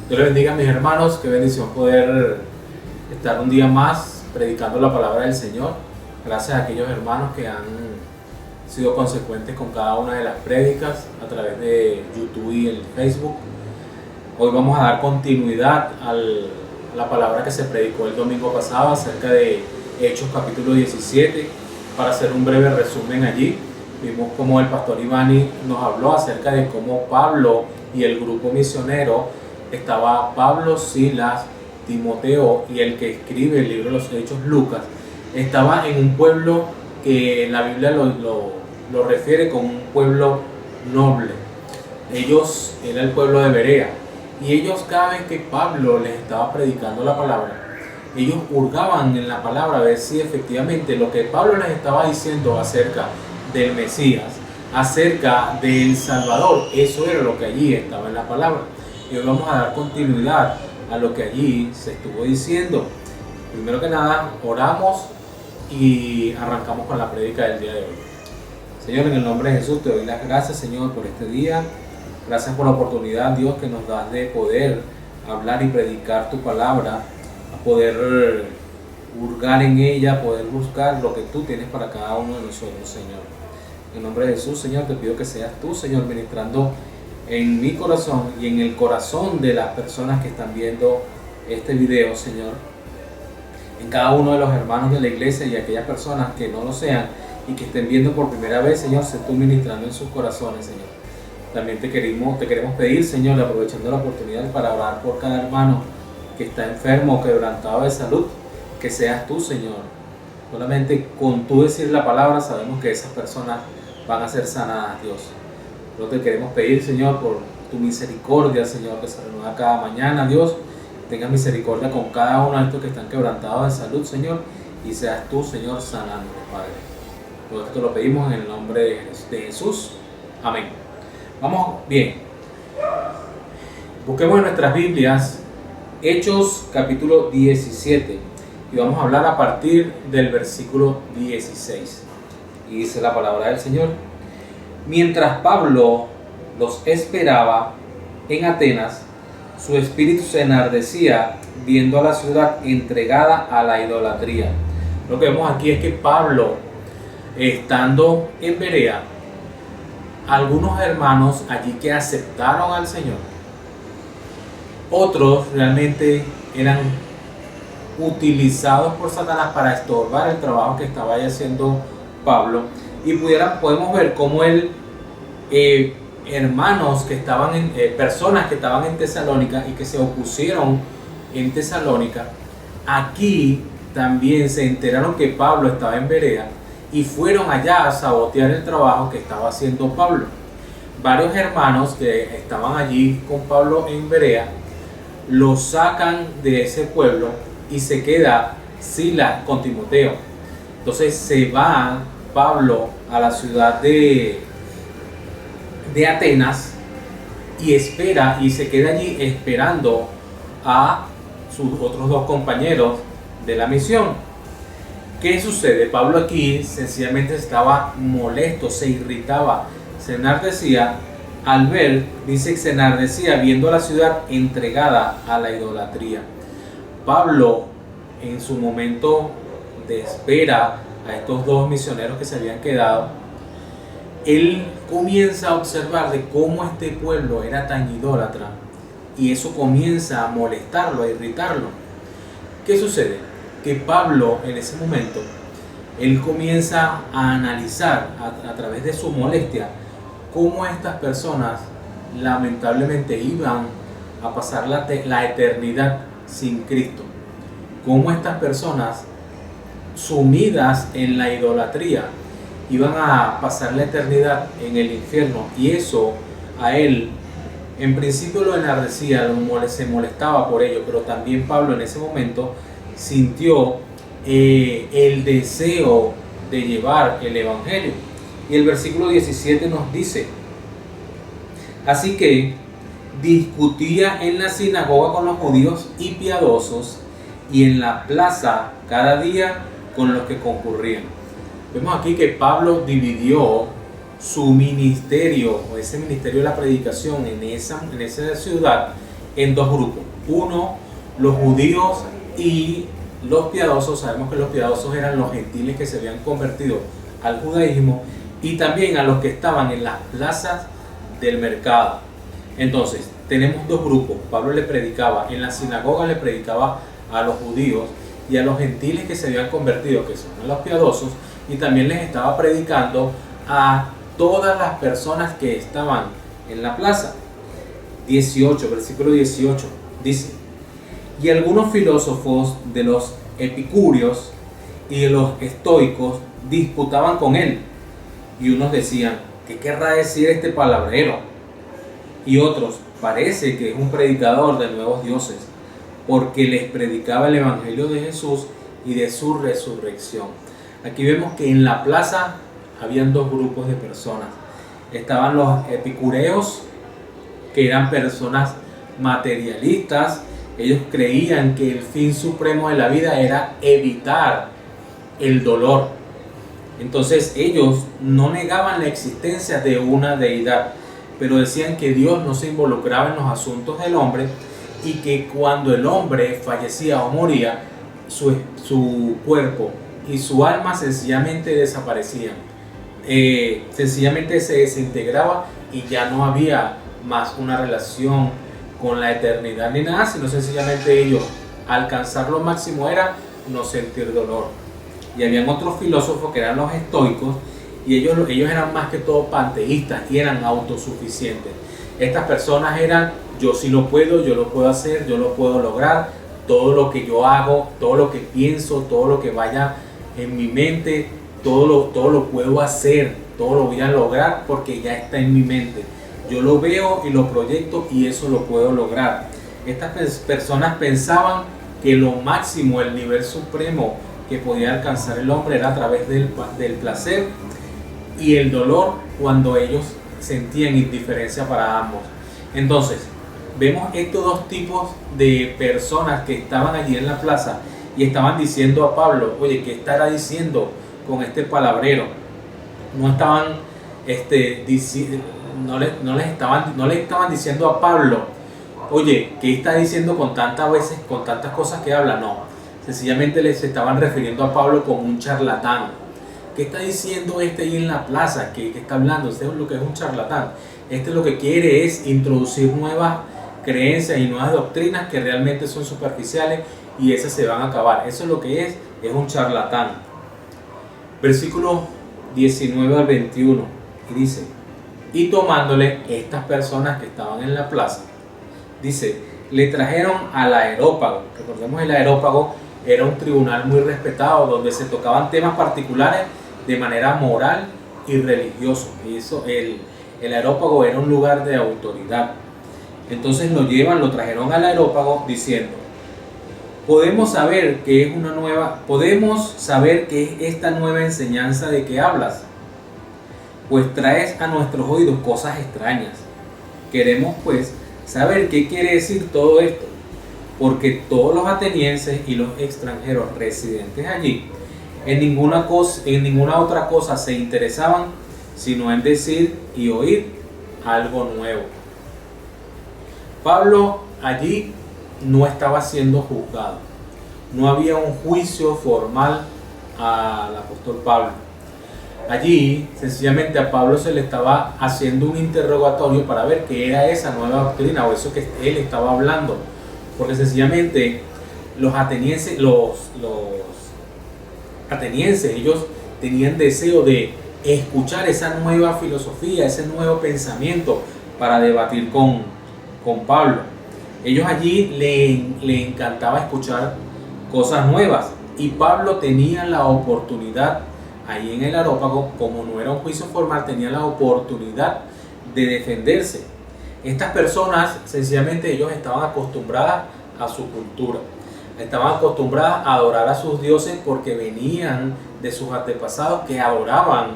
Dios les bendiga, mis hermanos. Qué bendición poder estar un día más predicando la palabra del Señor. Gracias a aquellos hermanos que han sido consecuentes con cada una de las prédicas a través de YouTube y el Facebook. Hoy vamos a dar continuidad a la palabra que se predicó el domingo pasado acerca de Hechos capítulo 17. Para hacer un breve resumen allí, vimos cómo el pastor Ivani nos habló acerca de cómo Pablo y el grupo misionero, estaba Pablo, Silas, Timoteo y el que escribe el libro de los Hechos, Lucas, estaba en un pueblo que la Biblia lo refiere como un pueblo noble. Ellos era el pueblo de Berea, y ellos, cada vez que Pablo les estaba predicando la palabra, ellos hurgaban en la palabra a ver si efectivamente lo que Pablo les estaba diciendo acerca del Mesías, acerca del Salvador, eso era lo que allí estaba en la palabra. Y hoy vamos a dar continuidad a lo que allí se estuvo diciendo. Primero que nada, oramos y arrancamos con la prédica del día de hoy. Señor, en el nombre de Jesús te doy las gracias, Señor, por este día. Gracias por la oportunidad, Dios, que nos das de poder hablar y predicar tu palabra, a poder hurgar en ella, poder buscar lo que tú tienes para cada uno de nosotros, Señor. En el nombre de Jesús, Señor, te pido que seas tú, Señor, ministrando en mi corazón y en el corazón de las personas que están viendo este video, Señor, en cada uno de los hermanos de la iglesia y aquellas personas que no lo sean y que estén viendo por primera vez, Señor, sé tú ministrando en sus corazones, Señor. También te queremos pedir, Señor, aprovechando la oportunidad, para orar por cada hermano que está enfermo o quebrantado de salud, que seas tú, Señor. Solamente con tú decir la palabra sabemos que esas personas van a ser sanadas, Dios. Pero te queremos pedir, Señor, por tu misericordia, Señor, que se renueva cada mañana, Dios. Tenga misericordia con cada uno de estos que están quebrantados de salud, Señor, y seas tú, Señor, sanando, Padre. Todo esto lo pedimos en el nombre de Jesús. Amén. Vamos bien. Busquemos en nuestras Biblias Hechos capítulo 17 y vamos a hablar a partir del versículo 16. Y dice la palabra del Señor: mientras Pablo los esperaba en Atenas, su espíritu se enardecía viendo a la ciudad entregada a la idolatría. Lo que vemos aquí es que Pablo, estando en Berea, algunos hermanos allí que aceptaron al Señor, otros realmente eran utilizados por Satanás para estorbar el trabajo que estaba haciendo Pablo. Y podemos ver cómo hermanos que estaban personas que estaban en Tesalónica y que se opusieron en Tesalónica, aquí también se enteraron que Pablo estaba en Berea y fueron allá a sabotear el trabajo que estaba haciendo Pablo. Varios hermanos que estaban allí con Pablo en Berea lo sacan de ese pueblo y se queda Silas con Timoteo. Entonces se va Pablo a la ciudad de Atenas y espera, y se queda allí esperando a sus otros dos compañeros de la misión. ¿Qué sucede? Pablo aquí sencillamente estaba molesto, se irritaba, se enardecía al ver, dice que se enardecía viendo a la ciudad entregada a la idolatría. Pablo, en su momento de espera a estos dos misioneros que se habían quedado, él comienza a observar de cómo este pueblo era tan idólatra, y eso comienza a molestarlo, a irritarlo. ¿Qué sucede? Que Pablo, en ese momento, él comienza a analizar a través de su molestia cómo estas personas lamentablemente iban a pasar la eternidad sin Cristo, cómo estas personas sumidas en la idolatría iban a pasar la eternidad en el infierno. Y eso a él en principio lo enardecía, se molestaba por ello, pero también Pablo en ese momento sintió el deseo de llevar el evangelio. Y el versículo 17 nos dice: así que discutía en la sinagoga con los judíos y piadosos, y en la plaza cada día con los que concurrían. Vemos aquí que Pablo dividió su ministerio, o ese ministerio de la predicación en esa ciudad, en dos grupos. Uno, los judíos y los piadosos. Sabemos que los piadosos eran los gentiles que se habían convertido al judaísmo, y también a los que estaban en las plazas del mercado. Entonces, tenemos dos grupos. Pablo le predicaba en la sinagoga, le predicaba a los judíos y a los gentiles que se habían convertido, que son los piadosos, y también les estaba predicando a todas las personas que estaban en la plaza. 18, versículo 18, dice: y algunos filósofos de los epicúreos y de los estoicos disputaban con él, y unos decían: ¿qué querrá decir este palabrero? Y otros: parece que es un predicador de nuevos dioses, porque les predicaba el evangelio de Jesús y de su resurrección. Aquí vemos que en la plaza habían dos grupos de personas. Estaban los epicureos, que eran personas materialistas. Ellos creían que el fin supremo de la vida era evitar el dolor. Entonces ellos no negaban la existencia de una deidad, pero decían que Dios no se involucraba en los asuntos del hombre, y que cuando el hombre fallecía o moría, su cuerpo y su alma sencillamente desaparecían. Sencillamente se desintegraba y ya no había más una relación con la eternidad ni nada, sino sencillamente ellos alcanzar lo máximo era no sentir dolor. Y habían otros filósofos que eran los estoicos, y ellos eran más que todo panteístas y eran autosuficientes. Estas personas eran: yo sí lo puedo, yo lo puedo hacer, yo lo puedo lograr, todo lo que yo hago, todo lo que pienso, todo lo que vaya en mi mente, todo lo puedo hacer, todo lo voy a lograr porque ya está en mi mente. Yo lo veo y lo proyecto y eso lo puedo lograr. Estas personas pensaban que lo máximo, el nivel supremo que podía alcanzar el hombre era a través del placer y el dolor, cuando ellos sentían indiferencia para ambos. Entonces, vemos estos dos tipos de personas que estaban allí en la plaza y estaban diciendo a Pablo: oye, ¿qué estará diciendo con este palabrero? No estaban no le estaban diciendo a Pablo: oye, ¿qué está diciendo con tantas veces, con tantas cosas que habla? No, sencillamente les estaban refiriendo a Pablo como un charlatán. ¿Qué está diciendo ahí en la plaza? ¿Qué está hablando? Este es lo que es un charlatán. Este lo que quiere es introducir nuevas creencias y nuevas doctrinas que realmente son superficiales, y esas se van a acabar. Eso es lo que es un charlatán. Versículo 19 al 21, y dice: y tomándole estas personas que estaban en la plaza, dice, le trajeron al Areópago. Recordemos, el Areópago era un tribunal muy respetado donde se tocaban temas particulares de manera moral y religioso. Y eso, el Areópago era un lugar de autoridad. Entonces lo trajeron al Areópago diciendo: podemos saber que es esta nueva enseñanza de que hablas, pues traes a nuestros oídos cosas extrañas. Queremos pues saber qué quiere decir todo esto, porque todos los atenienses y los extranjeros residentes allí en ninguna otra cosa se interesaban, sino en decir y oír algo nuevo. Pablo allí no estaba siendo juzgado, no había un juicio formal al apóstol Pablo. Allí sencillamente a Pablo se le estaba haciendo un interrogatorio para ver qué era esa nueva doctrina o eso que él estaba hablando, porque sencillamente los atenienses, ellos tenían deseo de escuchar esa nueva filosofía, ese nuevo pensamiento para debatir con Pablo. Ellos allí le encantaba escuchar cosas nuevas, y Pablo tenía la oportunidad ahí en el Areópago, como no era un juicio formal, tenía la oportunidad de defenderse. Estas personas, sencillamente, ellos estaban acostumbradas a su cultura, estaban acostumbradas a adorar a sus dioses porque venían de sus antepasados que adoraban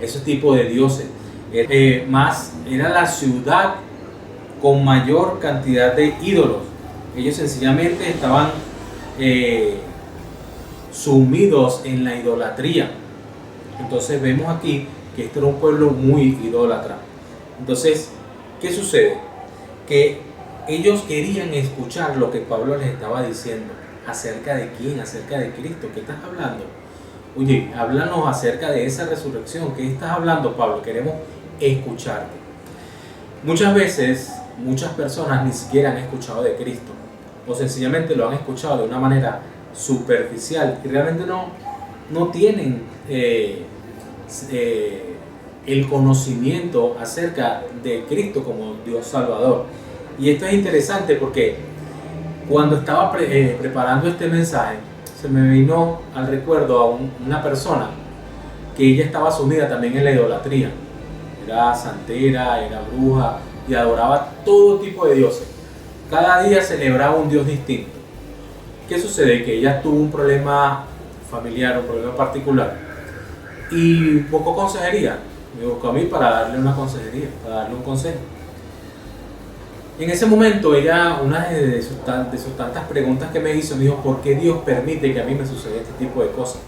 ese tipo de dioses. Más era la ciudad con mayor cantidad de ídolos. Ellos sencillamente estaban sumidos en la idolatría. Entonces vemos aquí que este era un pueblo muy idólatra. Entonces, ¿qué sucede? Que ellos querían escuchar lo que Pablo les estaba diciendo. ¿Acerca de quién? Acerca de Cristo. ¿Qué estás hablando? Oye, háblanos acerca de esa resurrección. ¿Qué estás hablando, Pablo? Queremos escucharte. Muchas veces, muchas personas ni siquiera han escuchado de Cristo, o sencillamente lo han escuchado de una manera superficial y realmente no tienen el conocimiento acerca de Cristo como Dios Salvador. Y esto es interesante porque cuando estaba preparando este mensaje, se me vino al recuerdo a una persona que ella estaba sumida también en la idolatría. Era santera, era bruja y adoraba todo tipo de dioses. Cada día celebraba un dios distinto. ¿Qué sucede? Que ella tuvo un problema familiar, un problema particular y buscó consejería. Me buscó a mí para darle una consejería, para darle un consejo. En ese momento ella, una de sus tantas preguntas que me hizo, me dijo: ¿por qué Dios permite que a mí me suceda este tipo de cosas?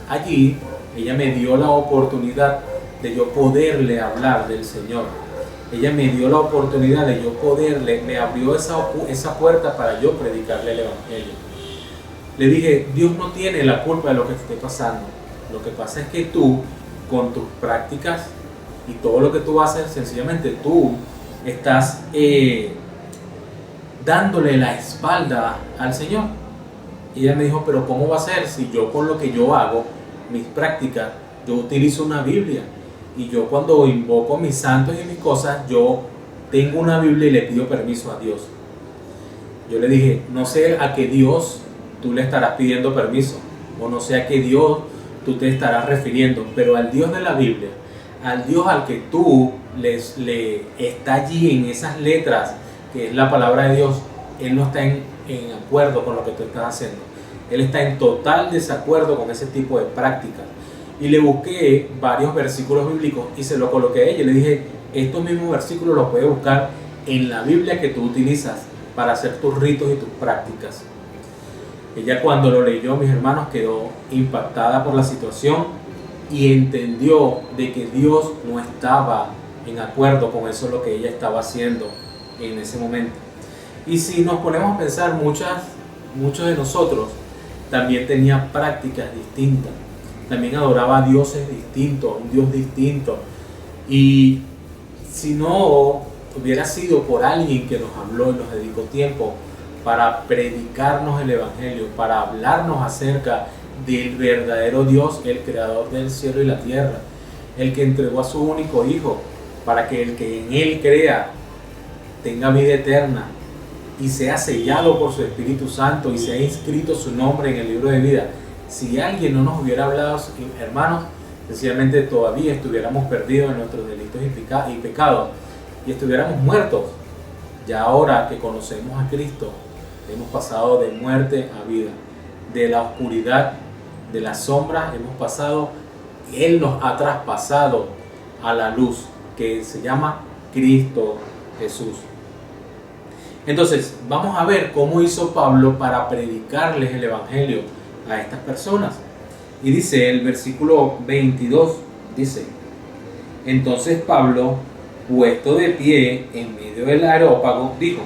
Allí ella me dio la oportunidad de yo poderle hablar del Señor. Ella me dio la oportunidad de yo poderle, me abrió esa puerta para yo predicarle el Evangelio. Le dije: Dios no tiene la culpa de lo que te esté pasando. Lo que pasa es que tú, con tus prácticas y todo lo que tú haces, sencillamente tú estás dándole la espalda al Señor. Y ella me dijo: pero ¿cómo va a ser si yo con lo que yo hago, mis prácticas, yo utilizo una Biblia? Y yo cuando invoco a mis santos y mis cosas, yo tengo una Biblia y le pido permiso a Dios. Yo le dije: no sé a qué Dios tú le estarás pidiendo permiso, o no sé a qué Dios tú te estarás refiriendo, pero al Dios de la Biblia, al Dios al que tú le está allí en esas letras, que es la palabra de Dios, Él no está en acuerdo con lo que tú estás haciendo. Él está en total desacuerdo con ese tipo de prácticas. Y le busqué varios versículos bíblicos y se lo coloqué a ella. Y le dije: estos mismos versículos los puedes buscar en la Biblia que tú utilizas para hacer tus ritos y tus prácticas. Ella, cuando lo leyó, mis hermanos, quedó impactada por la situación y entendió de que Dios no estaba en acuerdo con eso lo que ella estaba haciendo en ese momento. Y si nos ponemos a pensar, muchos de nosotros también tenían prácticas distintas, también adoraba a dioses distintos, un Dios distinto. Y si no hubiera sido por alguien que nos habló y nos dedicó tiempo para predicarnos el Evangelio, para hablarnos acerca del verdadero Dios, el creador del cielo y la tierra, el que entregó a su único Hijo para que el que en Él crea tenga vida eterna y sea sellado por su Espíritu Santo y sea inscrito su nombre en el libro de vida. Si alguien no nos hubiera hablado, hermanos, sencillamente todavía estuviéramos perdidos en nuestros delitos y pecados y estuviéramos muertos. Ya ahora que conocemos a Cristo, hemos pasado de muerte a vida, de la oscuridad, de las sombras, hemos pasado, Él nos ha traspasado a la luz, que se llama Cristo Jesús. Entonces, vamos a ver cómo hizo Pablo para predicarles el Evangelio a estas personas. Y dice el versículo 22, dice: entonces Pablo, puesto de pie en medio del areópago, dijo: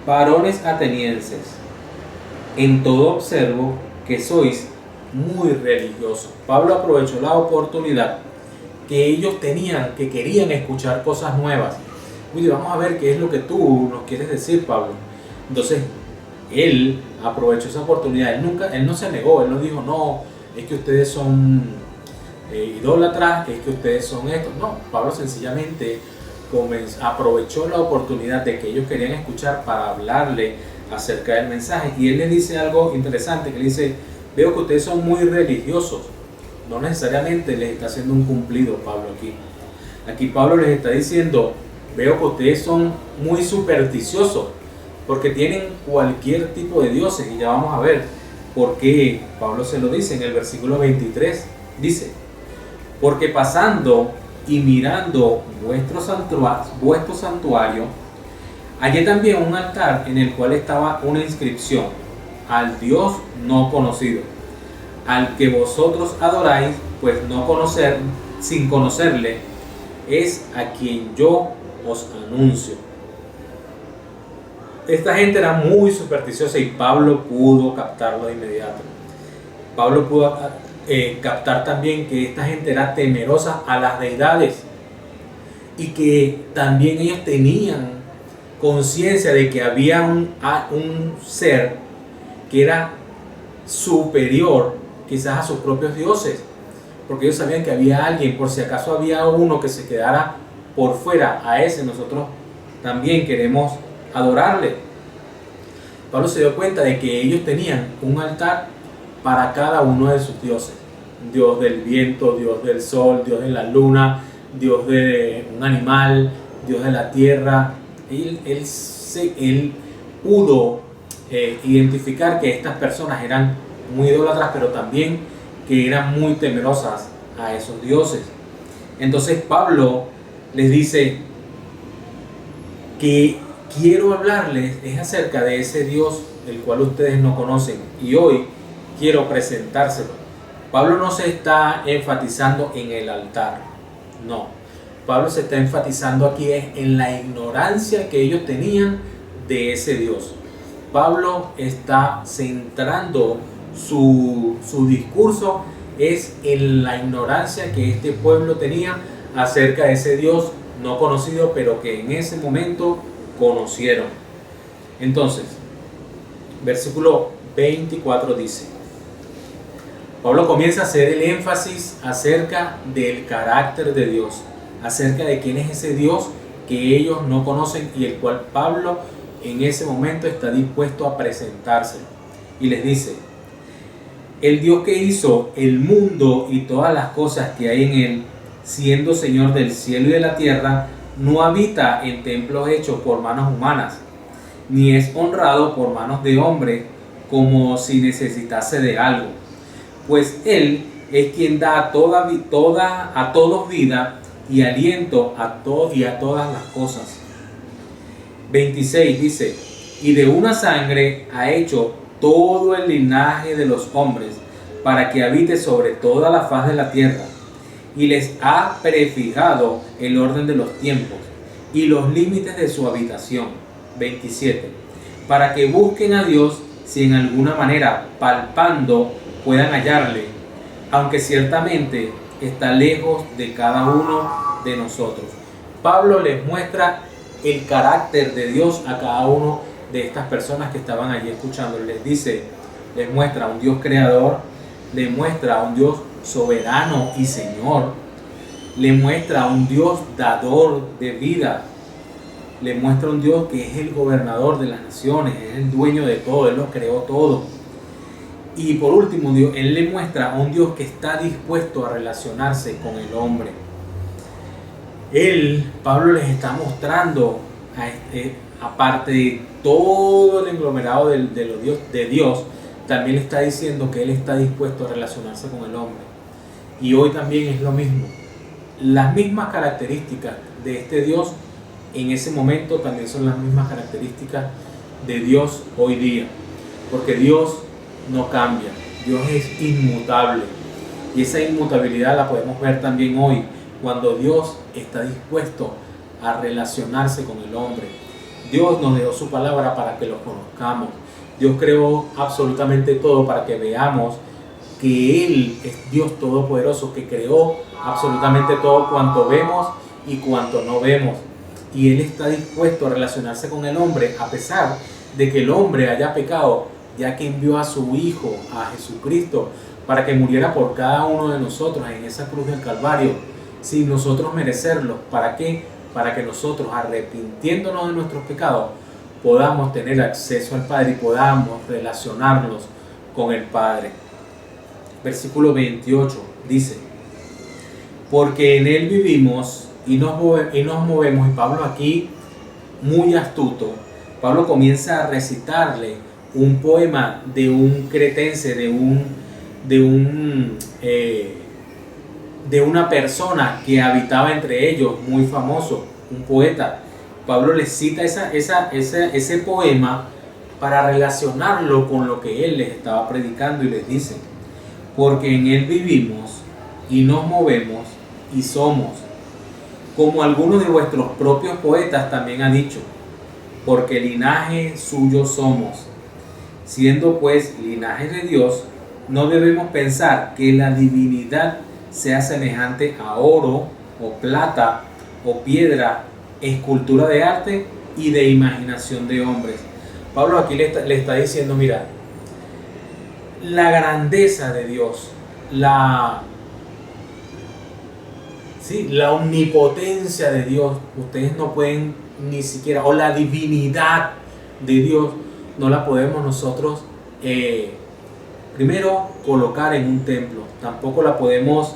varones atenienses, en todo observo que sois muy religiosos. Pablo aprovechó la oportunidad que ellos tenían, que querían escuchar cosas nuevas. Oye, vamos a ver qué es lo que tú nos quieres decir, Pablo. Entonces, él aprovechó esa oportunidad. Él no se negó, él no dijo: no, es que ustedes son idólatras, es que ustedes son esto. No, Pablo sencillamente aprovechó la oportunidad de que ellos querían escuchar para hablarle acerca del mensaje. Y él les dice algo interesante, que le dice: veo que ustedes son muy religiosos. No necesariamente les está haciendo un cumplido Pablo aquí. Aquí Pablo les está diciendo: veo que ustedes son muy supersticiosos, porque tienen cualquier tipo de dioses. Y ya vamos a ver por qué Pablo se lo dice en el versículo 23. Dice: porque pasando y mirando vuestro santuario, hallé también un altar en el cual estaba una inscripción: al Dios no conocido, al que vosotros adoráis, pues sin conocerle, es a quien yo os anuncio. esta gente era muy supersticiosa y Pablo pudo captarlo de inmediato. Pablo pudo captar también que esta gente era temerosa a las deidades y que también ellos tenían conciencia de que había un ser que era superior quizás a sus propios dioses, porque ellos sabían que había alguien, por si acaso había uno que se quedara por fuera, a ese nosotros también queremos adorarle. Pablo se dio cuenta de que ellos tenían un altar para cada uno de sus dioses: Dios del viento, Dios del sol, Dios de la luna, Dios de un animal, Dios de la tierra. Él pudo identificar que estas personas eran muy idólatras, pero también que eran muy temerosas a esos dioses. Entonces Pablo les dice que quiero hablarles es acerca de ese Dios el cual ustedes no conocen, y hoy quiero presentárselo. Pablo no se está enfatizando en el altar, no. Pablo se está enfatizando aquí en la ignorancia que ellos tenían de ese Dios. Pablo está centrando su discurso es en la ignorancia que este pueblo tenía acerca de ese Dios no conocido, pero que en ese momento conocieron. Entonces, versículo 24 dice, Pablo comienza a hacer el énfasis acerca del carácter de Dios, acerca de quién es ese Dios que ellos no conocen y el cual Pablo en ese momento está dispuesto a presentárselo. Y les dice, el Dios que hizo el mundo y todas las cosas que hay en él, siendo Señor del cielo y de la tierra, no habita en templos hechos por manos humanas, ni es honrado por manos de hombre como si necesitase de algo, pues Él es quien da a todos vida y aliento y a todas las cosas. 26 dice, y de una sangre ha hecho todo el linaje de los hombres, para que habite sobre toda la faz de la tierra, y les ha prefijado el orden de los tiempos y los límites de su habitación. 27. Para que busquen a Dios, si en alguna manera palpando puedan hallarle, aunque ciertamente está lejos de cada uno de nosotros. Pablo les muestra el carácter de Dios a cada uno de estas personas que estaban allí escuchando. Les muestra a un Dios creador, les muestra a un Dios soberano y Señor, le muestra a un Dios dador de vida, le muestra a un Dios que es el gobernador de las naciones, es el dueño de todo, Él lo creó todo. Y por último, Él le muestra a un Dios que está dispuesto a relacionarse con el hombre. Pablo les está mostrando, aparte de todo el englomerado de Dios, también le está diciendo que Él está dispuesto a relacionarse con el hombre. Y hoy también es lo mismo. Las mismas características de este Dios en ese momento también son las mismas características de Dios hoy día. Porque Dios no cambia, Dios es inmutable. Y esa inmutabilidad la podemos ver también hoy, cuando Dios está dispuesto a relacionarse con el hombre. Dios nos dejó su palabra para que lo conozcamos. Dios creó absolutamente todo para que veamos que Él es Dios todopoderoso, que creó absolutamente todo cuanto vemos y cuanto no vemos. Y Él está dispuesto a relacionarse con el hombre a pesar de que el hombre haya pecado, ya que envió a su Hijo, a Jesucristo, para que muriera por cada uno de nosotros en esa cruz del Calvario, sin nosotros merecerlo. ¿Para qué? Para que nosotros, arrepintiéndonos de nuestros pecados, podamos tener acceso al Padre y podamos relacionarnos con el Padre. Versículo 28 dice, porque en Él vivimos y nos movemos. Y Pablo aquí, muy astuto, Pablo comienza a recitarle un poema de un cretense, de una persona que habitaba entre ellos, muy famoso, un poeta. Pablo les cita ese poema para relacionarlo con lo que él les estaba predicando, y les dice, porque en Él vivimos y nos movemos y somos, como algunos de vuestros propios poetas también han dicho, porque linaje suyo somos. Siendo pues linaje de Dios, no debemos pensar que la divinidad sea semejante a oro o plata o piedra, escultura de arte y de imaginación de hombres. Pablo aquí le está diciendo, mira, la grandeza de Dios, la omnipotencia de Dios, ustedes no pueden ni siquiera, o la divinidad de Dios, no la podemos nosotros primero colocar en un templo, tampoco la podemos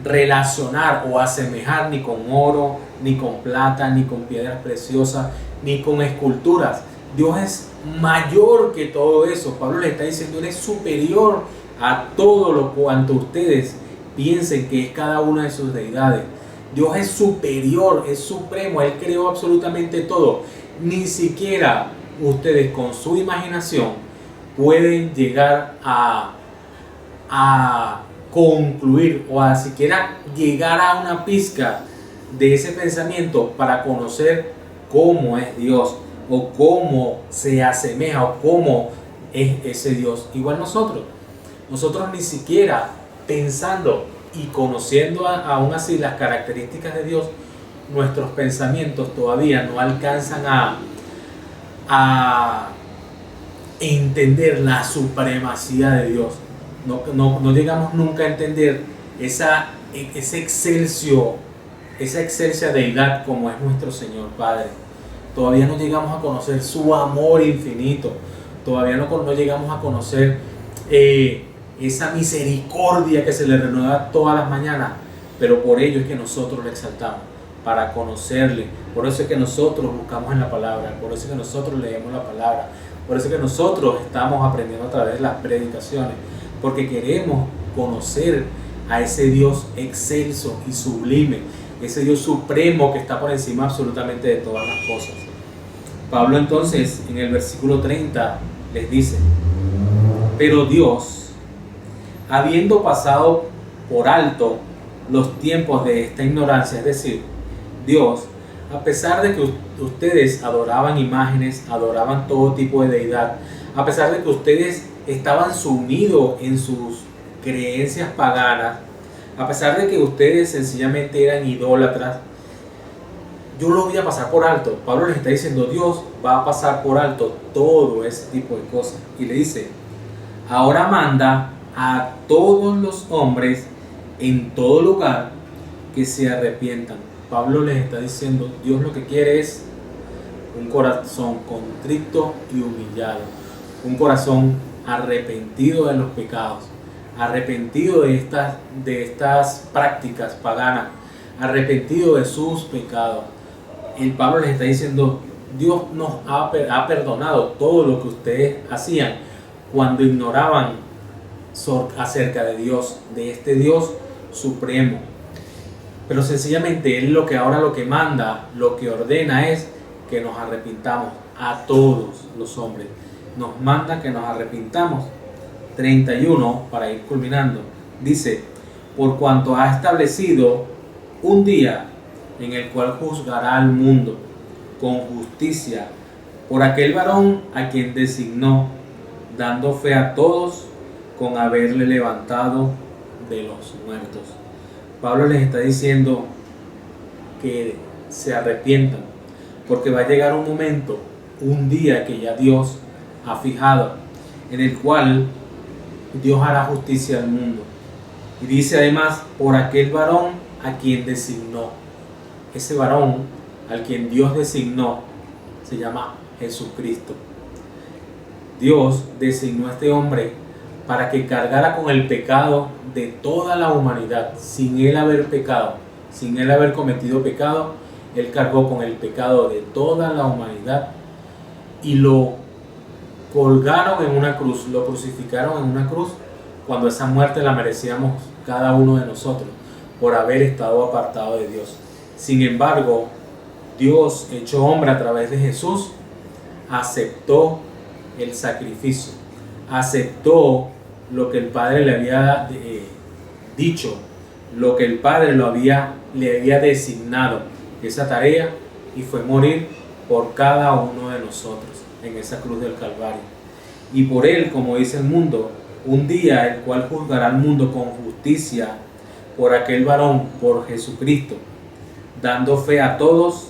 relacionar o asemejar ni con oro, ni con plata, ni con piedras preciosas, ni con esculturas. Dios es mayor que todo eso. Pablo le está diciendo, Él es superior a todo lo cuanto ustedes piensen que es cada una de sus deidades. Dios es superior, es supremo, Él creó absolutamente todo. Ni siquiera ustedes con su imaginación pueden llegar a concluir o a siquiera llegar a una pizca de ese pensamiento para conocer cómo es Dios o cómo se asemeja o cómo es ese Dios. Igual nosotros ni siquiera pensando y conociendo aún así las características de Dios, nuestros pensamientos todavía no alcanzan a entender la supremacía de Dios. No llegamos nunca a entender esa excelsa deidad como es nuestro Señor Padre. Todavía no llegamos a conocer su amor infinito. Todavía no llegamos a conocer esa misericordia que se le renueva todas las mañanas. Pero por ello es que nosotros le exaltamos, para conocerle. Por eso es que nosotros buscamos en la palabra. Por eso es que nosotros leemos la palabra. Por eso es que nosotros estamos aprendiendo a través de las predicaciones. Porque queremos conocer a ese Dios excelso y sublime, ese Dios supremo que está por encima absolutamente de todas las cosas. Pablo entonces en el versículo 30 les dice, pero Dios, habiendo pasado por alto los tiempos de esta ignorancia, es decir, Dios, a pesar de que ustedes adoraban imágenes, adoraban todo tipo de deidad, a pesar de que ustedes estaban sumidos en sus creencias paganas, a pesar de que ustedes sencillamente eran idólatras, yo lo voy a pasar por alto. Pablo les está diciendo, Dios va a pasar por alto todo ese tipo de cosas. Y le dice, ahora manda a todos los hombres en todo lugar que se arrepientan. Pablo les está diciendo, Dios lo que quiere es un corazón contrito y humillado, un corazón arrepentido de los pecados, arrepentido de estas prácticas paganas, arrepentido de sus pecados. El Pablo les está diciendo, Dios nos ha perdonado todo lo que ustedes hacían cuando ignoraban acerca de Dios, de este Dios supremo. Pero sencillamente Él lo que manda, lo que ordena es que nos arrepintamos a todos los hombres. Nos manda que nos arrepintamos. 31, para ir culminando, dice, por cuanto ha establecido un día en el cual juzgará al mundo con justicia por aquel varón a quien designó, dando fe a todos con haberle levantado de los muertos. Pablo les está diciendo que se arrepientan, porque va a llegar un momento, un día que ya Dios ha fijado, en el cual Dios hará justicia al mundo. Y dice además, por aquel varón a quien designó. Ese varón al quien Dios designó se llama Jesucristo. Dios designó a este hombre para que cargara con el pecado de toda la humanidad, sin él haber pecado, sin él haber cometido pecado. Él cargó con el pecado de toda la humanidad y lo colgaron en una cruz, lo crucificaron en una cruz, cuando esa muerte la merecíamos cada uno de nosotros por haber estado apartado de Dios. Sin embargo, Dios, hecho hombre a través de Jesús, aceptó el sacrificio, aceptó lo que el Padre le había dicho, lo que el Padre le había designado, esa tarea y fue morir por cada uno de nosotros en esa cruz del Calvario. Y por él, como dice el mundo, un día el cual juzgará al mundo con justicia por aquel varón, por Jesucristo, dando fe a todos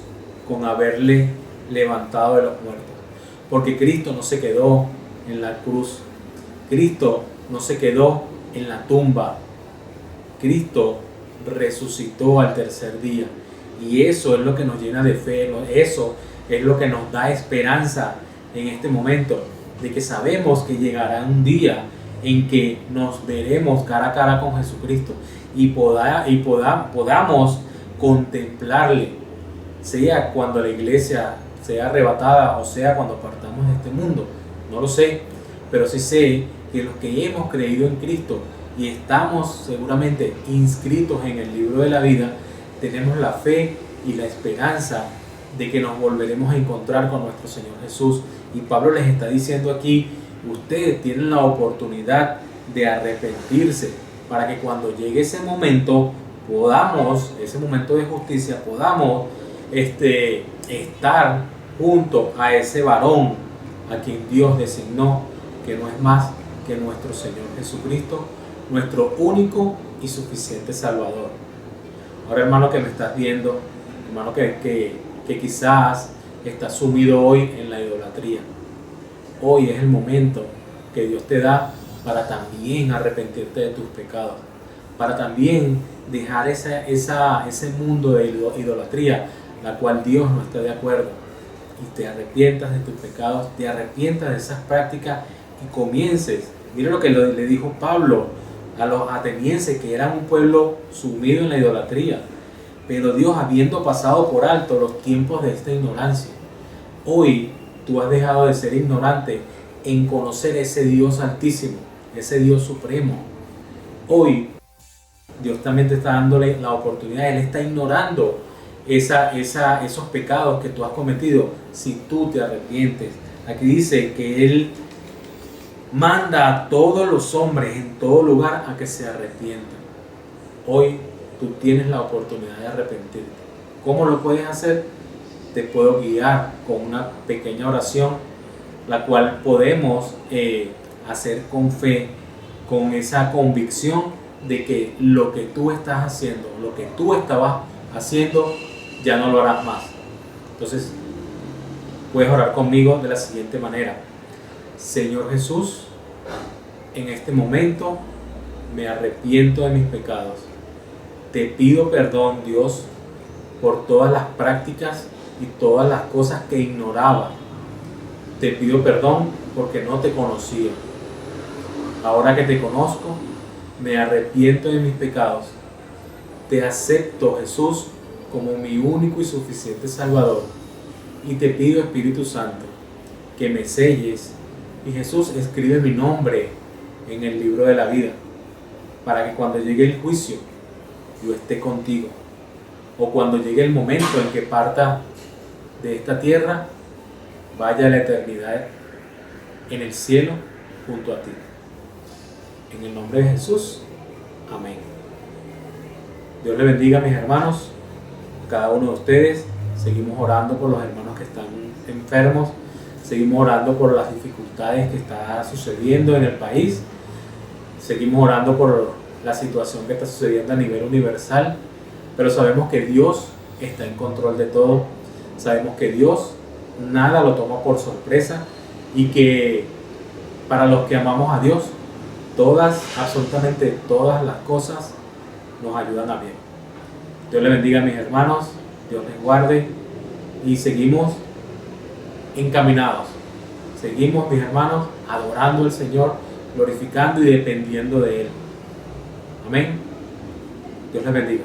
con haberle levantado de los muertos. Porque Cristo no se quedó en la cruz, Cristo no se quedó en la tumba, Cristo resucitó al tercer día. Y eso es lo que nos llena de fe, eso es lo que nos da esperanza en este momento, de que sabemos que llegará un día en que nos veremos cara a cara con Jesucristo y podamos contemplarle, sea cuando la iglesia sea arrebatada o sea cuando partamos de este mundo. No lo sé, pero sí sé que los que hemos creído en Cristo y estamos seguramente inscritos en el libro de la vida, tenemos la fe y la esperanza de que nos volveremos a encontrar con nuestro Señor Jesús. Y Pablo les está diciendo aquí, ustedes tienen la oportunidad de arrepentirse para que cuando llegue ese momento ese momento de justicia, podamos estar junto a ese varón a quien Dios designó, que no es más que nuestro Señor Jesucristo, nuestro único y suficiente Salvador. Ahora, hermano que me estás viendo, hermano que quizás estás sumido hoy en la idolatría, hoy es el momento que Dios te da para también arrepentirte de tus pecados, para también dejar ese mundo de idolatría, la cual Dios no está de acuerdo, y te arrepientas de tus pecados, te arrepientas de esas prácticas y comiences. Mira lo que le dijo Pablo a los atenienses, que eran un pueblo sumido en la idolatría, pero Dios, habiendo pasado por alto los tiempos de esta ignorancia, hoy tú has dejado de ser ignorante en conocer ese Dios altísimo, ese Dios supremo. Hoy Dios también te está dándole la oportunidad, Él está ignorando esos pecados que tú has cometido si tú te arrepientes. Aquí dice que Él manda a todos los hombres en todo lugar a que se arrepientan. Hoy tú tienes la oportunidad de arrepentirte. ¿Cómo lo puedes hacer? Te puedo guiar con una pequeña oración, la cual podemos hacer con fe, con esa convicción de que lo que tú estás haciendo, lo que tú estabas haciendo, ya no lo harás más. Entonces, puedes orar conmigo de la siguiente manera: Señor Jesús, en este momento me arrepiento de mis pecados. Te pido perdón, Dios, por todas las prácticas y todas las cosas que ignoraba. Te pido perdón porque no te conocía. Ahora que te conozco, me arrepiento de mis pecados. Te acepto, Jesús, como mi único y suficiente Salvador. Y te pido, Espíritu Santo, que me selles. Y Jesús, escribe mi nombre en el libro de la vida, para que cuando llegue el juicio, yo esté contigo. O cuando llegue el momento en que parta de esta tierra, vaya a la eternidad en el cielo junto a ti. En el nombre de Jesús, amén. Dios le bendiga, mis hermanos, cada uno de ustedes. Seguimos orando por los hermanos que están enfermos, seguimos orando por las dificultades que está sucediendo en el país, seguimos orando por la situación que está sucediendo a nivel universal, pero sabemos que Dios está en control de todo, sabemos que Dios nada lo toma por sorpresa y que para los que amamos a Dios, absolutamente todas las cosas nos ayudan a bien. Dios les bendiga, mis hermanos, Dios les guarde y seguimos encaminados. Seguimos, mis hermanos, adorando al Señor, glorificando y dependiendo de Él. Amén. Dios les bendiga.